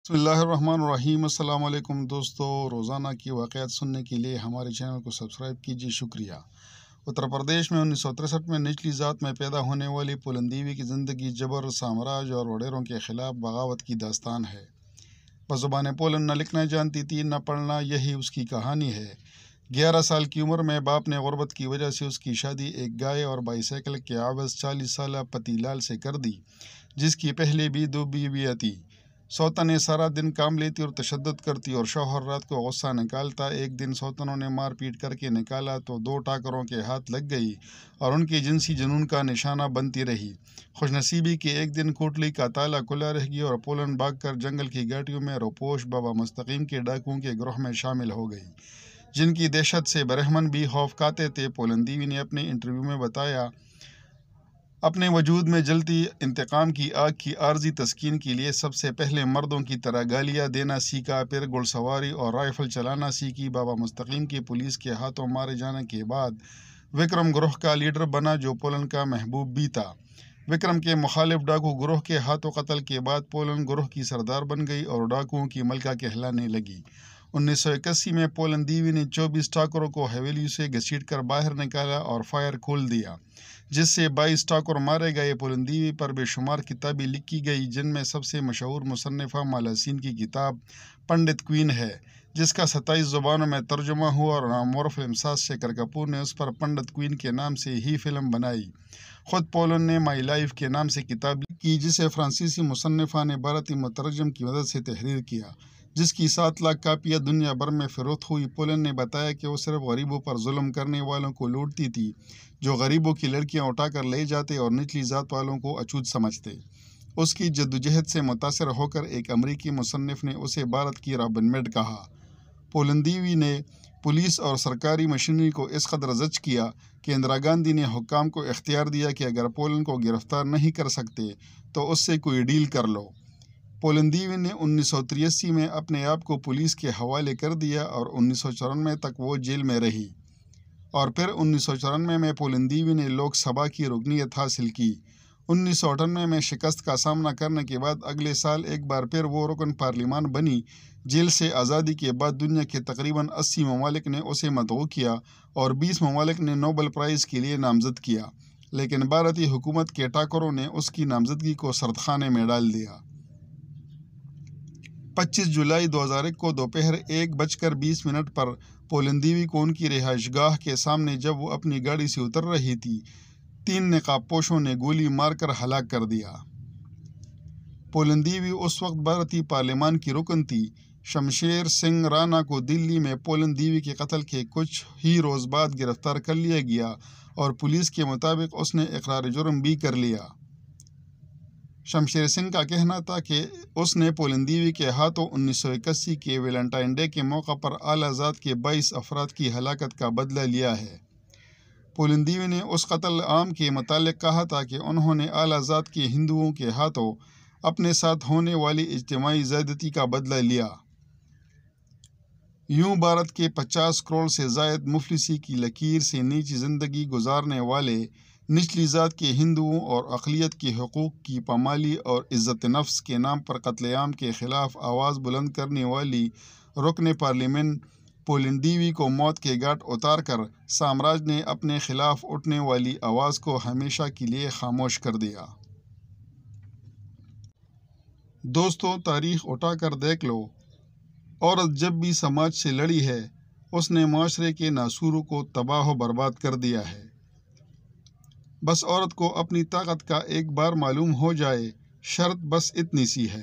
بسم اللہ الرحمن الرحیم۔ السلام علیکم دوستو، روزانہ کی واقعات سننے کے لیے ہمارے چینل کو سبسکرائب کیجیے، شکریہ۔ اتر پردیش میں 1963 میں نچلی ذات میں پیدا ہونے والی پولن دیوی کی زندگی جبر، سامراج اور وڈیروں کے خلاف بغاوت کی داستان ہے۔ بزبان پولن نہ لکھنا جانتی تھی نہ پڑھنا، یہی اس کی کہانی ہے۔ 11 سال کی عمر میں باپ نے غربت کی وجہ سے اس کی شادی ایک گائے اور بائی سائیکل کے عوض 40 سالہ پتی لال سے کر دی، جس کی پہلے بھی 2 بیویاں تھیں۔ سوتنیں سارا دن کام لیتی اور تشدد کرتی اور شوہر رات کو غصہ نکالتا۔ ایک دن سوتنوں نے مار پیٹ کر کے نکالا تو 2 ٹاکروں کے ہاتھ لگ گئی اور ان کی جنسی جنون کا نشانہ بنتی رہی۔ خوش نصیبی کہ ایک دن کوٹلی کا تالا کھلا رہ گیا اور پولن بھاگ کر جنگل کی گھاٹیوں میں روپوش بابا مستقیم کے ڈاکوؤں کے گروہ میں شامل ہو گئی، جن کی دہشت سے برہمن بھی خوف کھاتے تھے۔ پولن دیوی نے اپنے انٹرویو میں بتایا، اپنے وجود میں جلتی انتقام کی آگ کی عارضی تسکین کے لیے سب سے پہلے مردوں کی طرح گالیاں دینا سیکھا، پھر گھڑ سواری اور رائفل چلانا سیکھی۔ بابا مستقیم کی پولیس کے ہاتھوں مارے جانے کے بعد وکرم گروہ کا لیڈر بنا، جو پولن کا محبوب بھی تھا۔ وکرم کے مخالف ڈاکو گروہ کے ہاتھوں قتل کے بعد پولن گروہ کی سردار بن گئی اور ڈاکوؤں کی ملکہ کہلانے لگی۔ 1981 میں پولن دیوی نے 24 ٹاکروں کو حویلی سے گھسیٹ کر باہر نکالا اور فائر کھول دیا، جس سے 22 ٹاکر مارے گئے۔ پولن دیوی پر بے شمار کتابیں لکھی گئی، جن میں سب سے مشہور مصنفہ مالا سین کی کتاب پنڈت کوئین ہے، جس کا 27 زبانوں میں ترجمہ ہوا اور نامور فلم ساز شیکھر کپور نے اس پر پنڈت کوئین کے نام سے ہی فلم بنائی۔ خود پولن نے مائی لائف کے نام سے کتاب لکھی، جسے فرانسیسی مصنفہ نے بھارتی مترجم کی مدد سے تحریر کیا، جس کی 7 لاکھ کاپیاں دنیا بھر میں فروخت ہوئی۔ پولن نے بتایا کہ وہ صرف غریبوں پر ظلم کرنے والوں کو لوٹتی تھی، جو غریبوں کی لڑکیاں اٹھا کر لے جاتے اور نچلی ذات والوں کو اچھوت سمجھتے۔ اس کی جدوجہد سے متاثر ہو کر ایک امریکی مصنف نے اسے بھارت کی رابن میڈ کہا۔ پولن دیوی نے پولیس اور سرکاری مشینری کو اس قدر زج کیا کہ اندرا گاندھی نے حکام کو اختیار دیا کہ اگر پولن کو گرفتار نہیں کر سکتے تو اس سے کوئی ڈیل کر لو۔ پولن دیوی نے 1983 میں اپنے آپ کو پولیس کے حوالے کر دیا اور 1994 تک وہ جیل میں رہی، اور پھر 1994 میں پولن دیوی نے لوک سبھا کی رکنیت حاصل کی۔ 1998 میں شکست کا سامنا کرنے کے بعد اگلے سال ایک بار پھر وہ رکن پارلیمان بنی۔ جیل سے آزادی کے بعد دنیا کے تقریباً 80 ممالک نے اسے مدعو کیا اور 20 ممالک نے نوبل پرائز کے لیے نامزد کیا، لیکن بھارتی حکومت کے ٹاکروں نے اس کی نامزدگی کو سردخانے میں ڈال دیا۔ 25 جولائی 2001 کو دوپہر 1:20 پر پولن دیوی کو ان کی رہائش گاہ کے سامنے جب وہ اپنی گاڑی سے اتر رہی تھی، 3 نقاب پوشوں نے گولی مار کر ہلاک کر دیا۔ پولن دیوی اس وقت بھارتی پارلیمان کی رکن تھی۔ شمشیر سنگھ رانا کو دلی میں پولن دیوی کے قتل کے کچھ ہی روز بعد گرفتار کر لیا گیا اور پولیس کے مطابق اس نے اقرار جرم بھی کر لیا۔ شمشیر سنگھ کا کہنا تھا کہ اس نے پولن دیوی کے ہاتھوں 1981 کے ویلنٹائن ڈے کے موقع پر اعلیٰ ذات کے 22 افراد کی ہلاکت کا بدلہ لیا ہے۔ پولن دیوی نے اس قتل عام کے متعلق کہا تھا کہ انہوں نے اعلیٰ ذات کے ہندوؤں کے ہاتھوں اپنے ساتھ ہونے والی اجتماعی زیادتی کا بدلہ لیا۔ یوں بھارت کے 50 کروڑ سے زائد مفلسی کی لکیر سے نیچی زندگی گزارنے والے نچلی ذات کے ہندوؤں اور اقلیت کے حقوق کی پامالی اور عزت نفس کے نام پر قتل عام کے خلاف آواز بلند کرنے والی رکن پارلیمنٹ پولن دیوی کو موت کے گھاٹ اتار کر سامراج نے اپنے خلاف اٹھنے والی آواز کو ہمیشہ کے لیے خاموش کر دیا۔ دوستو، تاریخ اٹھا کر دیکھ لو، عورت جب بھی سماج سے لڑی ہے، اس نے معاشرے کے ناسوروں کو تباہ و برباد کر دیا ہے۔ بس عورت کو اپنی طاقت کا ایک بار معلوم ہو جائے، شرط بس اتنی سی ہے۔